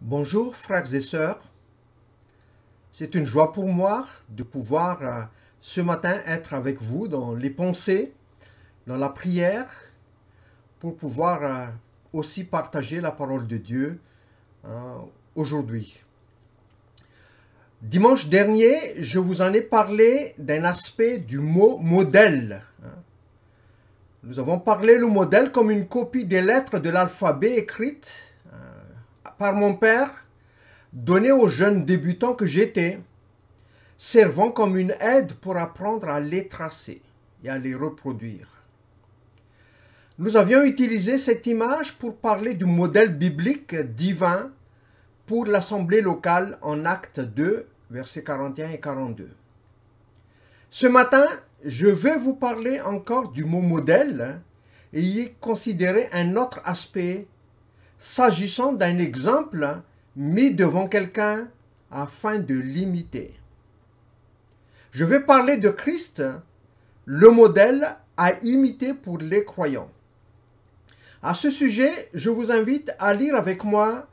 Bonjour frères et sœurs, c'est une joie pour moi de pouvoir ce matin être avec vous dans les pensées, dans la prière, pour pouvoir aussi partager la parole de Dieu aujourd'hui. Dimanche dernier, je vous en ai parlé d'un aspect du mot modèle. Nous avons parlé le modèle comme une copie des lettres de l'alphabet écrites par mon père, donné aux jeunes débutants que j'étais, servant comme une aide pour apprendre à les tracer et à les reproduire. Nous avions utilisé cette image pour parler du modèle biblique divin pour l'assemblée locale en Actes 2, versets 41 et 42. Ce matin, je vais vous parler encore du mot modèle et y considérer un autre aspect s'agissant d'un exemple mis devant quelqu'un afin de l'imiter. Je vais parler de Christ, le modèle à imiter pour les croyants. À ce sujet, je vous invite à lire avec moi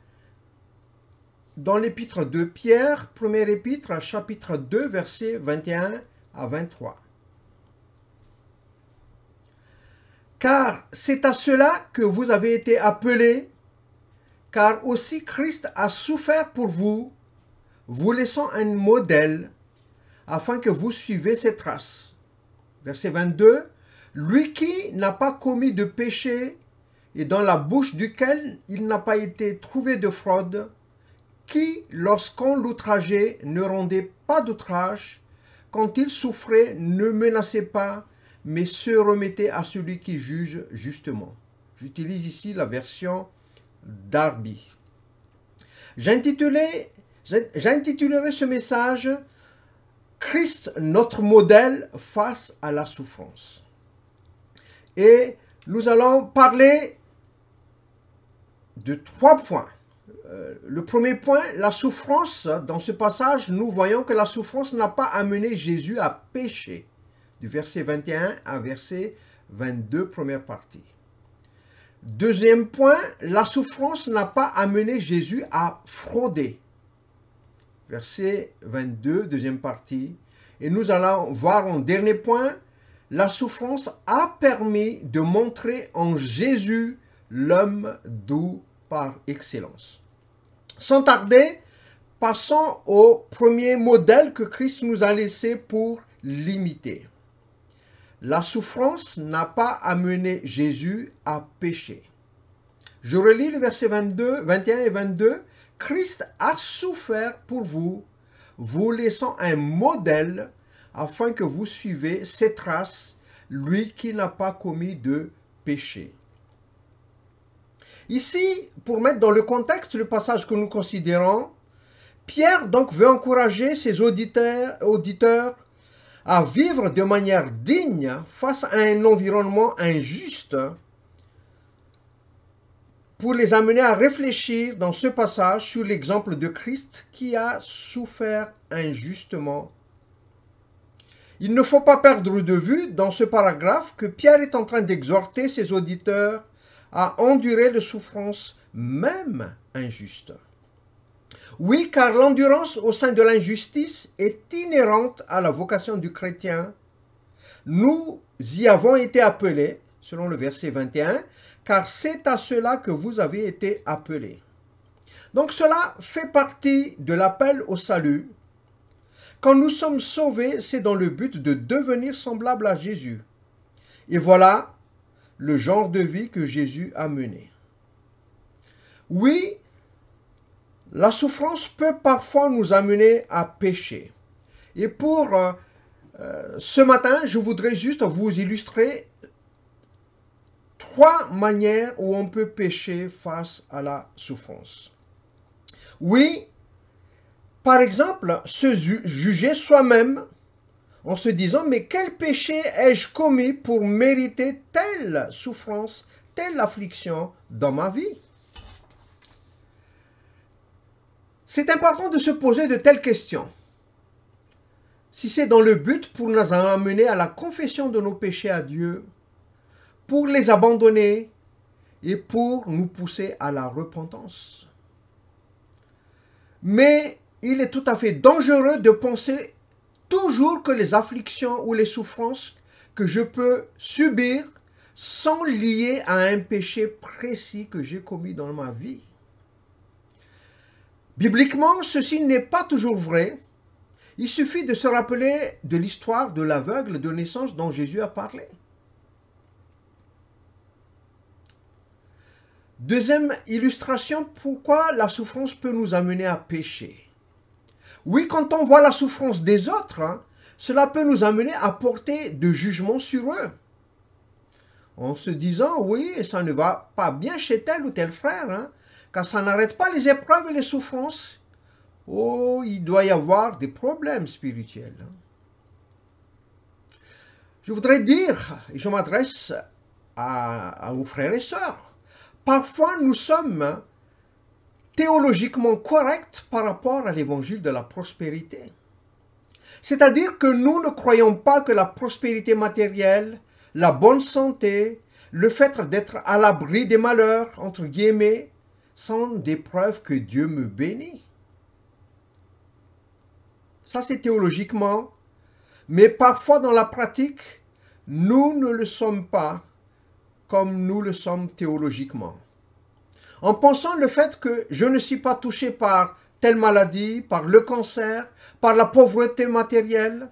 dans l'épître de Pierre, première épître, chapitre 2, versets 21 à 23. Car c'est à cela que vous avez été appelés, car aussi Christ a souffert pour vous, vous laissant un modèle, afin que vous suivez ses traces. Verset 22, « Lui qui n'a pas commis de péché, et dans la bouche duquel il n'a pas été trouvé de fraude, qui, lorsqu'on l'outrageait, ne rendait pas d'outrage, quand il souffrait, ne menaçait pas, mais se remettait à celui qui juge justement. » J'utilise ici la version Darby. J'intitulerai ce message « Christ, notre modèle face à la souffrance ». Et nous allons parler de 3 points. Le premier point, la souffrance. Dans ce passage, nous voyons que la souffrance n'a pas amené Jésus à pécher. Du verset 21 à verset 22, première partie. Deuxième point, la souffrance n'a pas amené Jésus à frauder. Verset 22, deuxième partie. Et nous allons voir en dernier point, la souffrance a permis de montrer en Jésus l'homme doux par excellence. Sans tarder, passons au premier modèle que Christ nous a laissé pour l'imiter. La souffrance n'a pas amené Jésus à pécher. Je relis le verset 21 et 22. Christ a souffert pour vous, vous laissant un modèle afin que vous suivez ses traces, lui qui n'a pas commis de péché. Ici, pour mettre dans le contexte le passage que nous considérons, Pierre donc veut encourager ses auditeurs à vivre de manière digne face à un environnement injuste pour les amener à réfléchir dans ce passage sur l'exemple de Christ qui a souffert injustement. Il ne faut pas perdre de vue dans ce paragraphe que Pierre est en train d'exhorter ses auditeurs à endurer les souffrances même injustes. Oui, car l'endurance au sein de l'injustice est inhérente à la vocation du chrétien. Nous y avons été appelés, selon le verset 21, car c'est à cela que vous avez été appelés. Donc cela fait partie de l'appel au salut. Quand nous sommes sauvés, c'est dans le but de devenir semblable à Jésus. Et voilà le genre de vie que Jésus a mené. Oui, la souffrance peut parfois nous amener à pécher. Et pour ce matin, je voudrais juste vous illustrer 3 manières où on peut pécher face à la souffrance. Oui, par exemple, se juger soi-même en se disant « Mais quel péché ai-je commis pour mériter telle souffrance, telle affliction dans ma vie ?» C'est important de se poser de telles questions. Si c'est dans le but pour nous amener à la confession de nos péchés à Dieu, pour les abandonner et pour nous pousser à la repentance. Mais il est tout à fait dangereux de penser toujours que les afflictions ou les souffrances que je peux subir sont liées à un péché précis que j'ai commis dans ma vie. Bibliquement, ceci n'est pas toujours vrai. Il suffit de se rappeler de l'histoire de l'aveugle de naissance dont Jésus a parlé. Deuxième illustration, pourquoi la souffrance peut nous amener à pécher. Oui, quand on voit la souffrance des autres, cela peut nous amener à porter de jugement sur eux. En se disant, oui, ça ne va pas bien chez tel ou tel frère, car ça n'arrête pas les épreuves et les souffrances. Oh, il doit y avoir des problèmes spirituels. Je voudrais dire, et je m'adresse à vos frères et sœurs, parfois nous sommes théologiquement corrects par rapport à l'évangile de la prospérité. C'est-à-dire que nous ne croyons pas que la prospérité matérielle, la bonne santé, le fait d'être à l'abri des malheurs, entre guillemets, sont des preuves que Dieu me bénit. Ça, c'est théologiquement. Mais parfois, dans la pratique, nous ne le sommes pas comme nous le sommes théologiquement. En pensant le fait que je ne suis pas touché par telle maladie, par le cancer, par la pauvreté matérielle.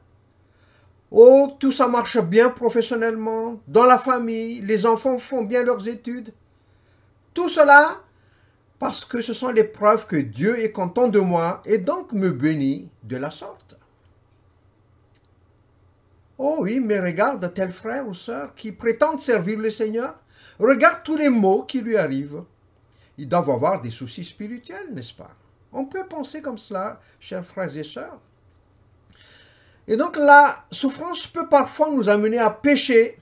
Oh, tout ça marche bien professionnellement, dans la famille, les enfants font bien leurs études. Tout cela parce que ce sont les preuves que Dieu est content de moi et donc me bénit de la sorte. Oh oui, mais regarde tel frère ou sœur qui prétend servir le Seigneur. Regarde tous les maux qui lui arrivent. Ils doivent avoir des soucis spirituels, n'est-ce pas? On peut penser comme cela, chers frères et sœurs. Et donc la souffrance peut parfois nous amener à pécher.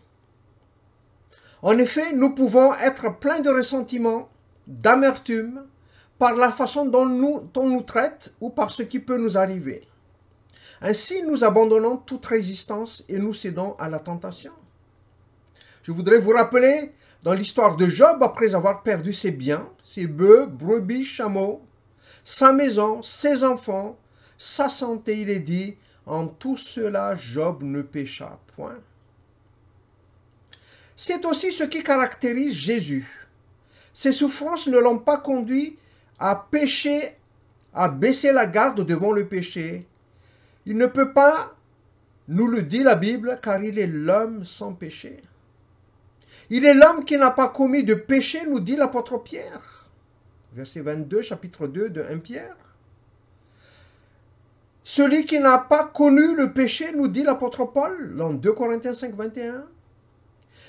En effet, nous pouvons être pleins de ressentiment, d'amertume, par la façon dont on nous traite ou par ce qui peut nous arriver. Ainsi, nous abandonnons toute résistance et nous cédons à la tentation. Je voudrais vous rappeler, dans l'histoire de Job, après avoir perdu ses biens, ses bœufs, brebis, chameaux, sa maison, ses enfants, sa santé, il est dit, en tout cela, Job ne pécha point. C'est aussi ce qui caractérise Jésus. Ses souffrances ne l'ont pas conduit à pécher, à baisser la garde devant le péché. Il ne peut pas, nous le dit la Bible, car il est l'homme sans péché. Il est l'homme qui n'a pas commis de péché, nous dit l'apôtre Pierre. Verset 22, chapitre 2 de 1 Pierre. Celui qui n'a pas connu le péché, nous dit l'apôtre Paul, dans 2 Corinthiens 5, 21.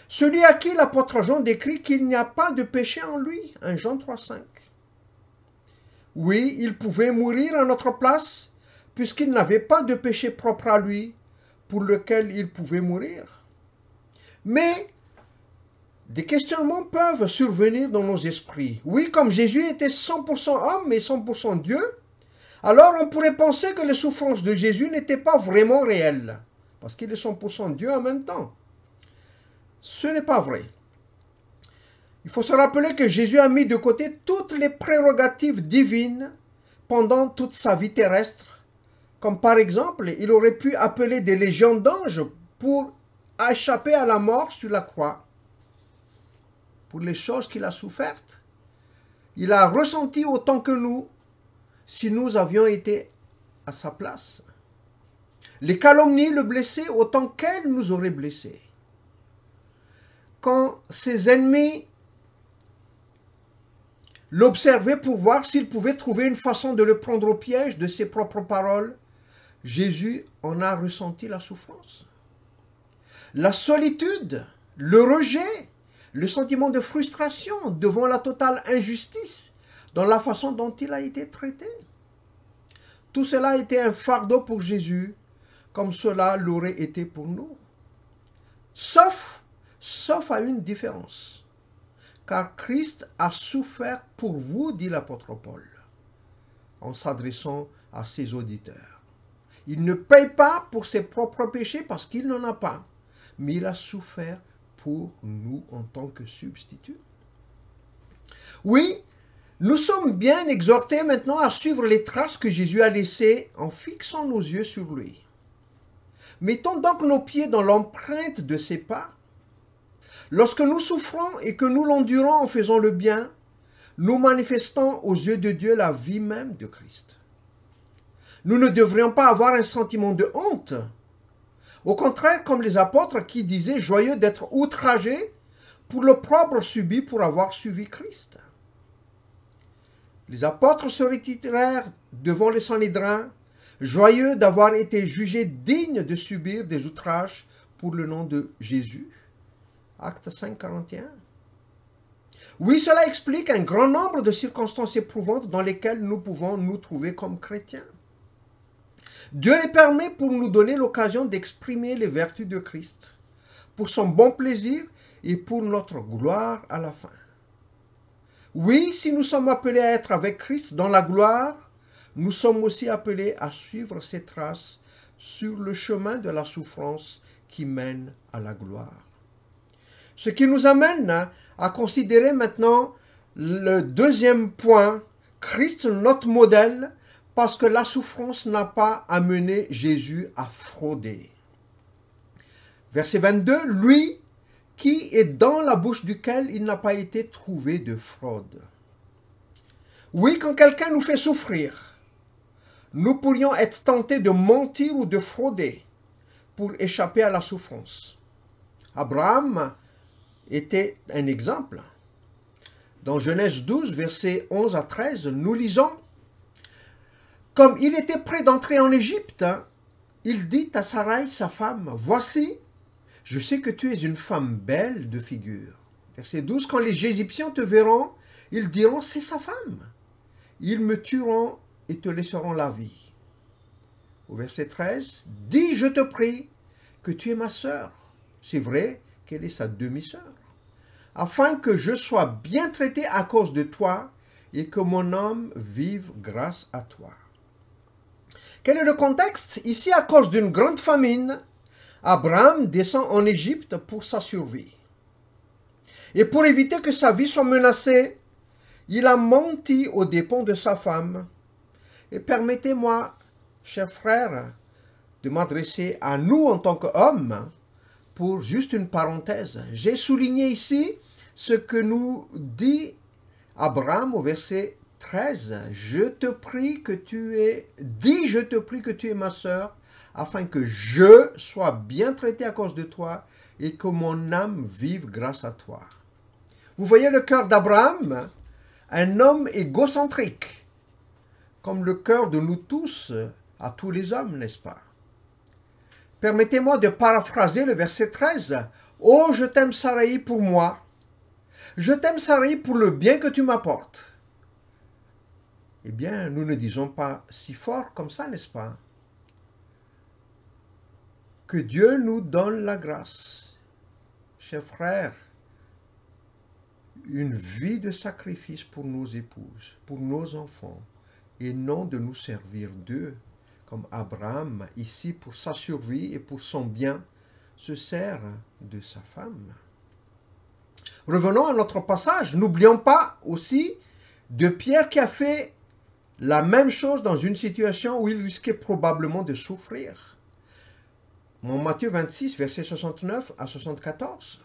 Celui à qui l'apôtre Jean décrit qu'il n'y a pas de péché en lui, 1 Jean 3, 5. Oui, il pouvait mourir à notre place, puisqu'il n'avait pas de péché propre à lui, pour lequel il pouvait mourir. Mais des questionnements peuvent survenir dans nos esprits. Oui, comme Jésus était 100% homme et 100% Dieu, alors on pourrait penser que les souffrances de Jésus n'étaient pas vraiment réelles, parce qu'il est 100% Dieu en même temps. Ce n'est pas vrai. Il faut se rappeler que Jésus a mis de côté toutes les prérogatives divines pendant toute sa vie terrestre, comme par exemple, il aurait pu appeler des légions d'anges pour échapper à la mort sur la croix. Pour les choses qu'il a souffertes, il a ressenti autant que nous si nous avions été à sa place. Les calomnies le blessaient autant qu'elles nous auraient blessés. Quand ses ennemis l'observaient pour voir s'ils pouvaient trouver une façon de le prendre au piège de ses propres paroles, Jésus en a ressenti la souffrance. La solitude, le rejet, le sentiment de frustration devant la totale injustice dans la façon dont il a été traité. Tout cela a été un fardeau pour Jésus, comme cela l'aurait été pour nous. Sauf à une différence. Car Christ a souffert pour vous, dit l'apôtre Paul, en s'adressant à ses auditeurs. Il ne paye pas pour ses propres péchés parce qu'il n'en a pas, mais il a souffert pour nous en tant que substitut. Oui, Nous sommes bien exhortés maintenant à suivre les traces que Jésus a laissées en fixant nos yeux sur lui. Mettons donc nos pieds dans l'empreinte de ses pas. Lorsque nous souffrons et que nous l'endurons en faisant le bien, nous manifestons aux yeux de Dieu la vie même de Christ. Nous ne devrions pas avoir un sentiment de honte. Au contraire, comme les apôtres qui disaient joyeux d'être outragés pour l'opprobre subi pour avoir suivi Christ. Les apôtres se retirèrent devant les Sanhédrins, joyeux d'avoir été jugés dignes de subir des outrages pour le nom de Jésus. Acte 5, 41. Oui, cela explique un grand nombre de circonstances éprouvantes dans lesquelles nous pouvons nous trouver comme chrétiens. Dieu les permet pour nous donner l'occasion d'exprimer les vertus de Christ, pour son bon plaisir et pour notre gloire à la fin. Oui, si nous sommes appelés à être avec Christ dans la gloire, nous sommes aussi appelés à suivre ses traces sur le chemin de la souffrance qui mène à la gloire. Ce qui nous amène à considérer maintenant le deuxième point, Christ notre modèle, parce que la souffrance n'a pas amené Jésus à frauder. Verset 22, lui qui est dans la bouche duquel il n'a pas été trouvé de fraude. Oui, quand quelqu'un nous fait souffrir, nous pourrions être tentés de mentir ou de frauder pour échapper à la souffrance. Abraham était un exemple. Dans Genèse 12, versets 11 à 13, nous lisons « Comme il était prêt d'entrer en Égypte, il dit à Sarai, sa femme, « Voici, je sais que tu es une femme belle de figure. » Verset 12, « Quand les Égyptiens te verront, ils diront, c'est sa femme. Ils me tueront et te laisseront la vie. » Au verset 13, « Dis, je te prie, que tu es ma sœur. » C'est vrai qu'elle est sa demi-sœur. « Afin que je sois bien traité à cause de toi et que mon âme vive grâce à toi. » Quel est le contexte? Ici, à cause d'une grande famine, Abraham descend en Égypte pour sa survie. Et pour éviter que sa vie soit menacée, il a menti aux dépens de sa femme. Et permettez-moi, chers frères, de m'adresser à nous en tant qu'hommes pour juste une parenthèse. J'ai souligné ici ce que nous dit Abraham au verset 13. Je te prie que tu es, dis, je te prie que tu es ma sœur, afin que je sois bien traité à cause de toi et que mon âme vive grâce à toi. Vous voyez le cœur d'Abraham, un homme égocentrique, comme le cœur de nous tous, à tous les hommes, n'est-ce pas? Permettez-moi de paraphraser le verset 13. « Oh, je t'aime, Sarai, pour moi. Je t'aime, Sarai, pour le bien que tu m'apportes. » Eh bien, nous ne disons pas si fort comme ça, n'est-ce pas? Que Dieu nous donne la grâce. Chers frères, une vie de sacrifice pour nos épouses, pour nos enfants, et non de nous servir d'eux, comme Abraham, ici pour sa survie et pour son bien, se sert de sa femme. Revenons à notre passage. N'oublions pas aussi de Pierre qui a fait la même chose dans une situation où il risquait probablement de souffrir. En Matthieu 26, versets 69 à 74.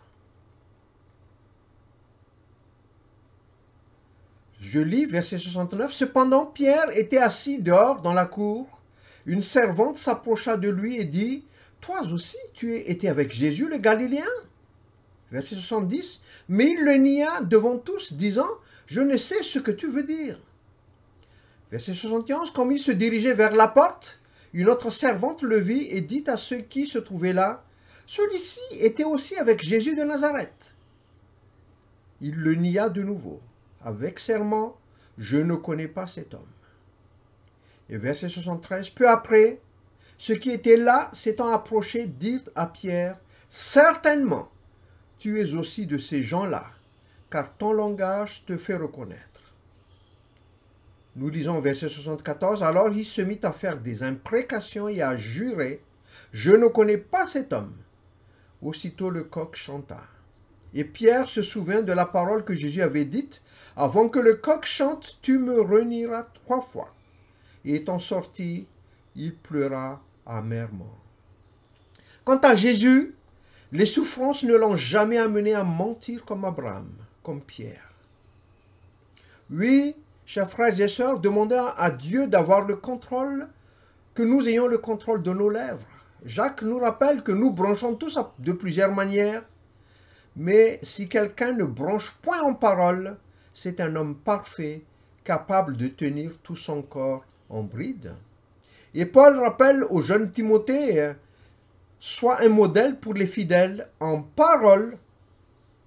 Je lis verset 69. « Cependant, Pierre était assis dehors dans la cour. Une servante s'approcha de lui et dit, « Toi aussi, tu étais avec Jésus le Galiléen. » Verset 70. « Mais il le nia devant tous, disant, « Je ne sais ce que tu veux dire. » Verset 71. « Comme il se dirigeait vers la porte, une autre servante le vit et dit à ceux qui se trouvaient là, « Celui-ci était aussi avec Jésus de Nazareth. » Il le nia de nouveau, avec serment, « Je ne connais pas cet homme. » Et verset 73, peu après, ceux qui étaient là, s'étant approchés, dirent à Pierre, « Certainement, tu es aussi de ces gens-là, car ton langage te fait reconnaître. » Nous lisons verset 74, « Alors il se mit à faire des imprécations et à jurer, « Je ne connais pas cet homme. » Aussitôt le coq chanta. Et Pierre se souvint de la parole que Jésus avait dite, « Avant que le coq chante, tu me renieras 3 fois. » Et étant sorti, il pleura amèrement. Quant à Jésus, les souffrances ne l'ont jamais amené à mentir comme Abraham, comme Pierre. Oui, chers frères et sœurs, demandons à Dieu d'avoir le contrôle, que nous ayons le contrôle de nos lèvres. Jacques nous rappelle que nous bronchons tous de plusieurs manières, mais si quelqu'un ne bronche point en parole, c'est un homme parfait, capable de tenir tout son corps en bride. Et Paul rappelle au jeune Timothée, sois un modèle pour les fidèles en parole,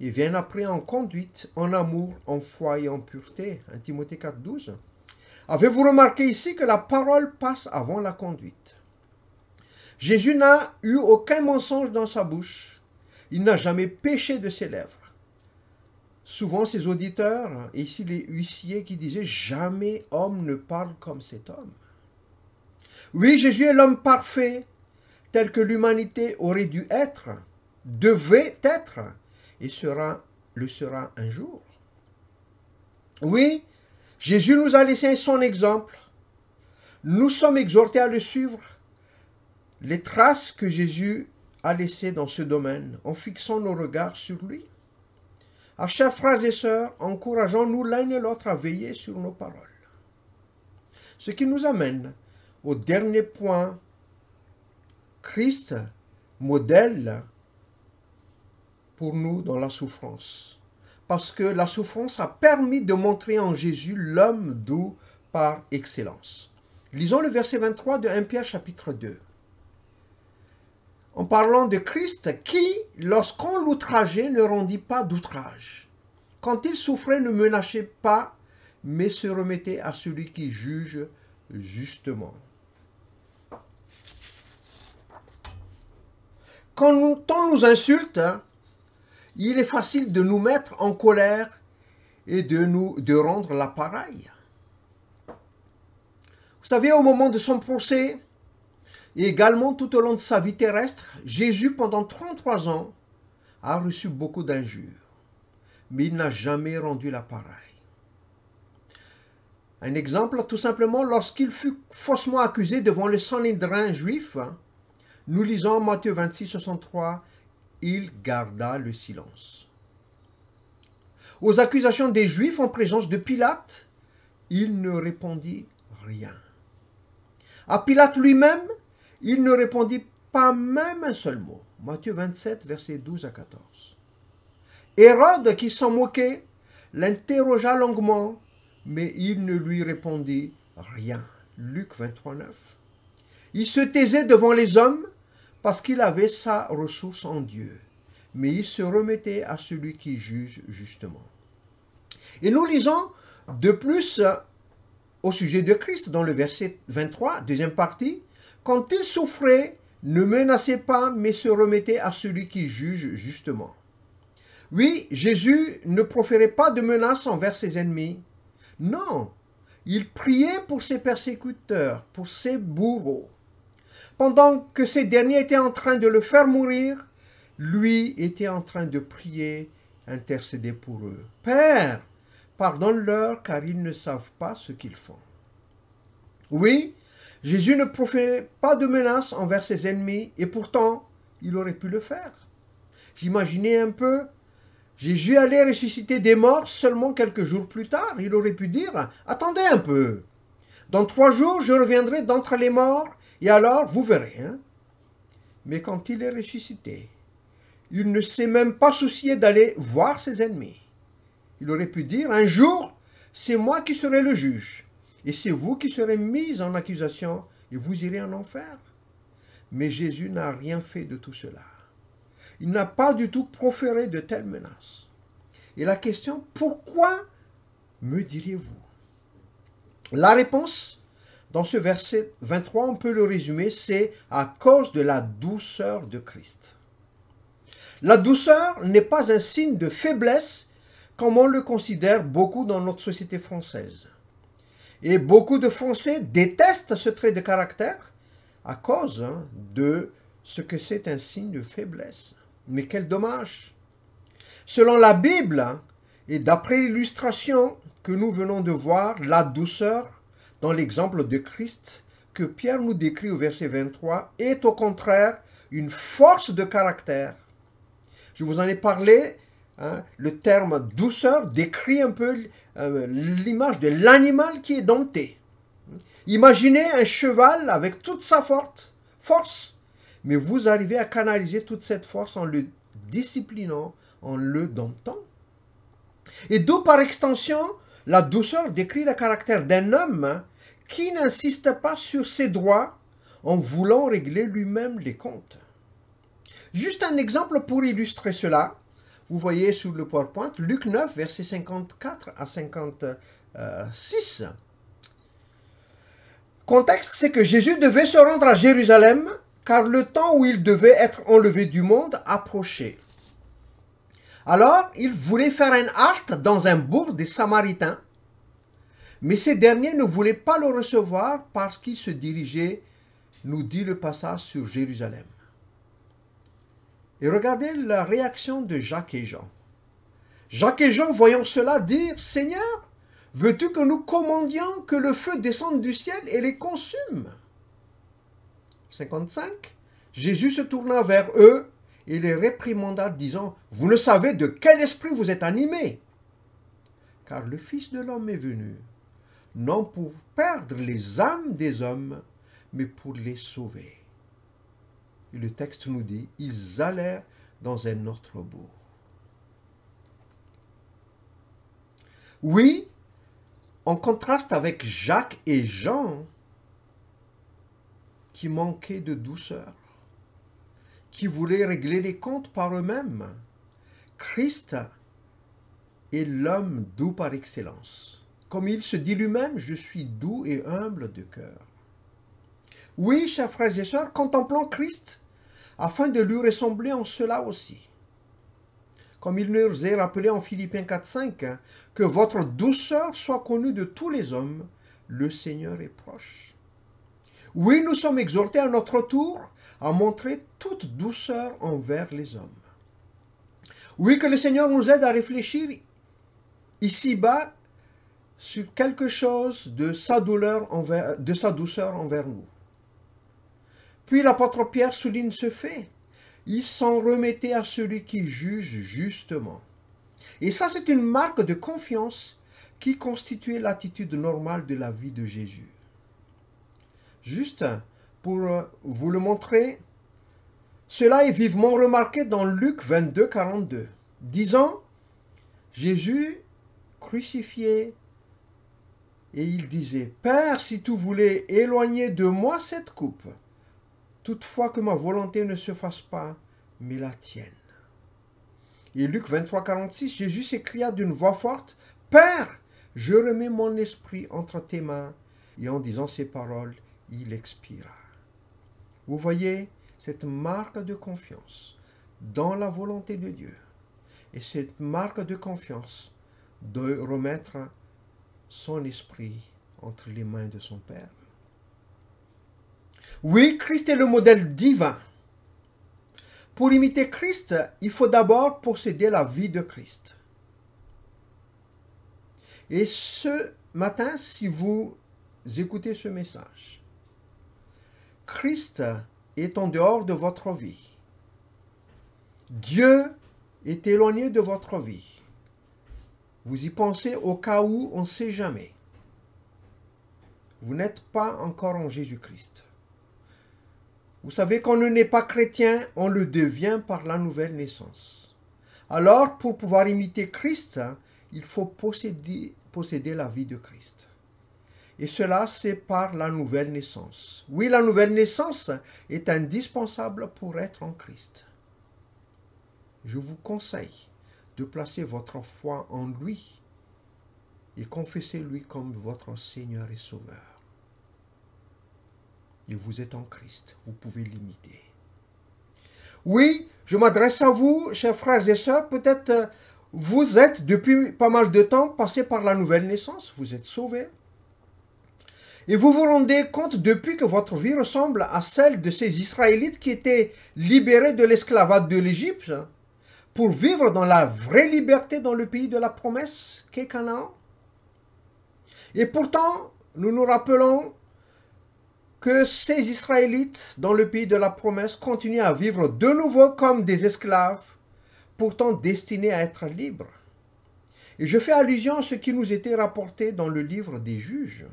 et viens après en conduite, en amour, en foi et en pureté. 1 Timothée 4, 12. Avez-vous remarqué ici que la parole passe avant la conduite? Jésus n'a eu aucun mensonge dans sa bouche. Il n'a jamais péché de ses lèvres. Souvent, ses auditeurs, et ici les huissiers qui disaient « Jamais homme ne parle comme cet homme ». Oui, Jésus est l'homme parfait, tel que l'humanité aurait dû être, devait être, et le sera un jour. Oui, Jésus nous a laissé son exemple. Nous sommes exhortés à le suivre. Les traces que Jésus a laissées dans ce domaine, en fixant nos regards sur lui. À chers frères et sœurs, encourageons-nous l'un et l'autre à veiller sur nos paroles. Ce qui nous amène au dernier point, Christ, modèle pour nous dans la souffrance. Parce que la souffrance a permis de montrer en Jésus l'homme doux par excellence. Lisons le verset 23 de 1 Pierre chapitre 2. En parlant de Christ qui, lorsqu'on l'outrageait, ne rendit pas d'outrage. Quand il souffrait, ne menaçait pas, mais se remettait à celui qui juge justement. Quand on nous insulte, il est facile de nous mettre en colère et de rendre l'appareil. Vous savez, au moment de son procès, et également tout au long de sa vie terrestre, Jésus, pendant 33 ans, a reçu beaucoup d'injures. Mais il n'a jamais rendu l'appareil. Un exemple, tout simplement, lorsqu'il fut faussement accusé devant le Sanhédrin juif, nous lisons Matthieu 26, 63, il garda le silence. Aux accusations des Juifs en présence de Pilate, il ne répondit rien. À Pilate lui-même, il ne répondit pas même un seul mot. Matthieu 27, versets 12 à 14. Hérode, qui s'en moquait, l'interrogea longuement, mais il ne lui répondit rien. Luc 23, 9. Il se taisait devant les hommes parce qu'il avait sa ressource en Dieu, mais il se remettait à celui qui juge justement. Et nous lisons de plus au sujet de Christ dans le verset 23, deuxième partie, quand il souffrait, ne menaçait pas, mais se remettait à celui qui juge justement. Oui, Jésus ne proférait pas de menaces envers ses ennemis. Non, il priait pour ses persécuteurs, pour ses bourreaux. Pendant que ces derniers étaient en train de le faire mourir, lui était en train de prier, intercéder pour eux. Père, pardonne-leur car ils ne savent pas ce qu'ils font. Oui, Jésus ne proférait pas de menaces envers ses ennemis et pourtant, il aurait pu le faire. J'imaginais un peu, Jésus allait ressusciter des morts seulement quelques jours plus tard. Il aurait pu dire, attendez un peu, dans 3 jours je reviendrai d'entre les morts et alors vous verrez. Mais quand il est ressuscité, il ne s'est même pas soucié d'aller voir ses ennemis. Il aurait pu dire, un jour, c'est moi qui serai le juge. Et c'est vous qui serez mis en accusation et vous irez en enfer. Mais Jésus n'a rien fait de tout cela. Il n'a pas du tout proféré de telles menaces. Et la question, pourquoi me diriez-vous? La réponse, dans ce verset 23, on peut le résumer, c'est à cause de la douceur de Christ. La douceur n'est pas un signe de faiblesse comme on le considère beaucoup dans notre société française. Et beaucoup de Français détestent ce trait de caractère à cause de ce que c'est un signe de faiblesse. Mais quel dommage! Selon la Bible, et d'après l'illustration que nous venons de voir, la douceur dans l'exemple de Christ que Pierre nous décrit au verset 23 est au contraire une force de caractère. Je vous en ai parlé, le terme douceur décrit un peu l'image de l'animal qui est dompté. Imaginez un cheval avec toute sa force, mais vous arrivez à canaliser toute cette force en le disciplinant, en le domptant. Et d'où par extension, la douceur décrit le caractère d'un homme qui n'insiste pas sur ses droits en voulant régler lui-même les comptes. Juste un exemple pour illustrer cela. Vous voyez sur le PowerPoint, Luc 9, versets 54 à 56. Contexte, c'est que Jésus devait se rendre à Jérusalem, car le temps où il devait être enlevé du monde approchait. Alors, il voulait faire une halte dans un bourg des Samaritains, mais ces derniers ne voulaient pas le recevoir parce qu'il se dirigeait, nous dit le passage, sur Jérusalem. Et regardez la réaction de Jacques et Jean. Jacques et Jean, voyant cela, dirent « Seigneur, veux-tu que nous commandions que le feu descende du ciel et les consume ?» 55. Jésus se tourna vers eux et les réprimanda, disant « Vous ne savez de quel esprit vous êtes animés, car le Fils de l'homme est venu, non pour perdre les âmes des hommes, mais pour les sauver. » Et le texte nous dit « Ils allèrent dans un autre bourg. » Oui, en contraste avec Jacques et Jean, qui manquaient de douceur, qui voulaient régler les comptes par eux-mêmes, Christ est l'homme doux par excellence. Comme il se dit lui-même, « Je suis doux et humble de cœur. » Oui, chers frères et sœurs, contemplons Christ afin de lui ressembler en cela aussi. Comme il nous est rappelé en Philippiens 4,5, que votre douceur soit connue de tous les hommes, le Seigneur est proche. Oui, nous sommes exhortés à notre tour à montrer toute douceur envers les hommes. Oui, que le Seigneur nous aide à réfléchir ici-bas sur quelque chose de sa douceur envers nous. Puis l'apôtre Pierre souligne ce fait. Il s'en remettait à celui qui juge justement. Et ça, c'est une marque de confiance qui constituait l'attitude normale de la vie de Jésus. Juste pour vous le montrer, cela est vivement remarqué dans Luc 22, 42, disant « Jésus crucifié, et il disait « Père, si tu voulais éloigner de moi cette coupe, toutefois que ma volonté ne se fasse pas, mais la tienne. » Et Luc 23, 46, Jésus s'écria d'une voix forte, « Père, je remets mon esprit entre tes mains. » Et en disant ces paroles, il expira. Vous voyez cette marque de confiance dans la volonté de Dieu. Et cette marque de confiance de remettre son esprit entre les mains de son Père. Oui, Christ est le modèle divin. Pour imiter Christ, il faut d'abord posséder la vie de Christ. Et ce matin, si vous écoutez ce message, Christ est en dehors de votre vie. Dieu est éloigné de votre vie. Vous y pensez au cas où on ne sait jamais. Vous n'êtes pas encore en Jésus-Christ. Vous savez, quand on n'est pas chrétien, on le devient par la nouvelle naissance. Alors, pour pouvoir imiter Christ, il faut posséder la vie de Christ. Et cela, c'est par la nouvelle naissance. Oui, la nouvelle naissance est indispensable pour être en Christ. Je vous conseille de placer votre foi en lui et confessez-lui comme votre Seigneur et Sauveur. Et vous êtes en Christ, vous pouvez l'imiter. Oui, je m'adresse à vous, chers frères et sœurs, peut-être vous êtes depuis pas mal de temps passés par la nouvelle naissance, vous êtes sauvés. Et vous vous rendez compte depuis que votre vie ressemble à celle de ces Israélites qui étaient libérés de l'esclavage de l'Égypte pour vivre dans la vraie liberté dans le pays de la promesse qu'est Canaan. Et pourtant, nous nous rappelons que ces Israélites dans le pays de la promesse continuent à vivre de nouveau comme des esclaves, pourtant destinés à être libres. Et je fais allusion à ce qui nous était rapporté dans le livre des Juges.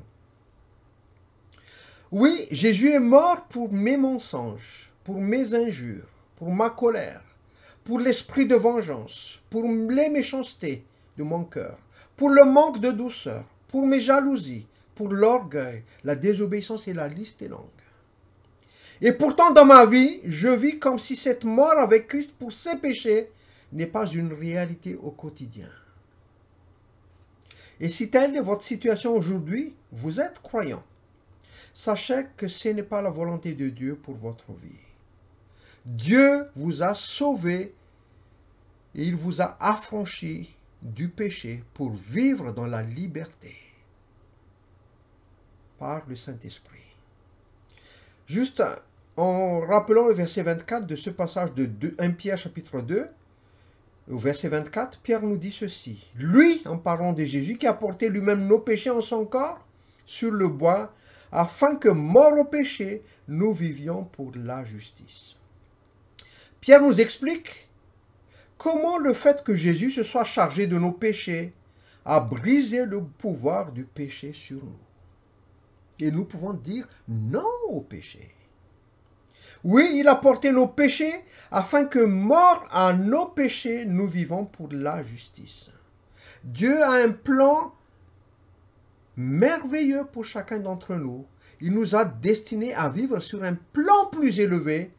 Oui, Jésus est mort pour mes mensonges, pour mes injures, pour ma colère, pour l'esprit de vengeance, pour les méchancetés de mon cœur, pour le manque de douceur, pour mes jalousies, pour l'orgueil, la désobéissance et la liste est longue. Et pourtant, dans ma vie, je vis comme si cette mort avec Christ pour ses péchés n'est pas une réalité au quotidien. Et si telle est votre situation aujourd'hui, vous êtes croyant. Sachez que ce n'est pas la volonté de Dieu pour votre vie. Dieu vous a sauvé et il vous a affranchi du péché pour vivre dans la liberté par le Saint-Esprit. Juste en rappelant le verset 24 de ce passage de 1 Pierre chapitre 2, au verset 24, Pierre nous dit ceci. Lui, en parlant de Jésus, qui a porté lui-même nos péchés en son corps sur le bois, afin que, morts au péché, nous vivions pour la justice. Pierre nous explique comment le fait que Jésus se soit chargé de nos péchés a brisé le pouvoir du péché sur nous. Et nous pouvons dire non au péché. Oui, il a porté nos péchés afin que, morts à nos péchés, nous vivons pour la justice. Dieu a un plan merveilleux pour chacun d'entre nous. Il nous a destinés à vivre sur un plan plus élevé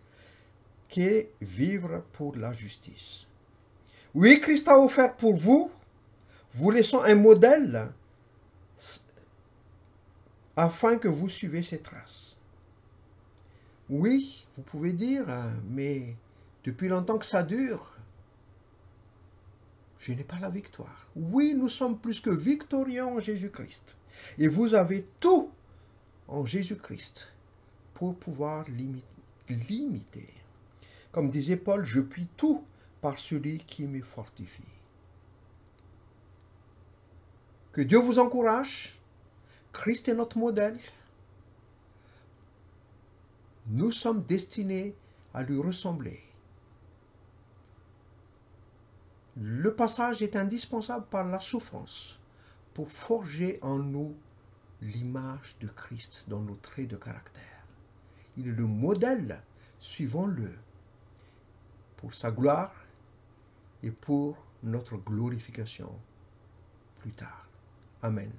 qu'est vivre pour la justice. Oui, Christ a offert pour vous, vous laissant un modèle afin que vous suivez ses traces. Oui, vous pouvez dire, mais depuis longtemps que ça dure, je n'ai pas la victoire. Oui, nous sommes plus que victorieux en Jésus-Christ. Et vous avez tout en Jésus-Christ pour pouvoir l'imiter. Comme disait Paul, je puis tout par celui qui me fortifie. Que Dieu vous encourage. Christ est notre modèle. Nous sommes destinés à lui ressembler. Le passage est indispensable par la souffrance pour forger en nous l'image de Christ dans nos traits de caractère. Il est le modèle, suivons-le, pour sa gloire et pour notre glorification plus tard. Amen.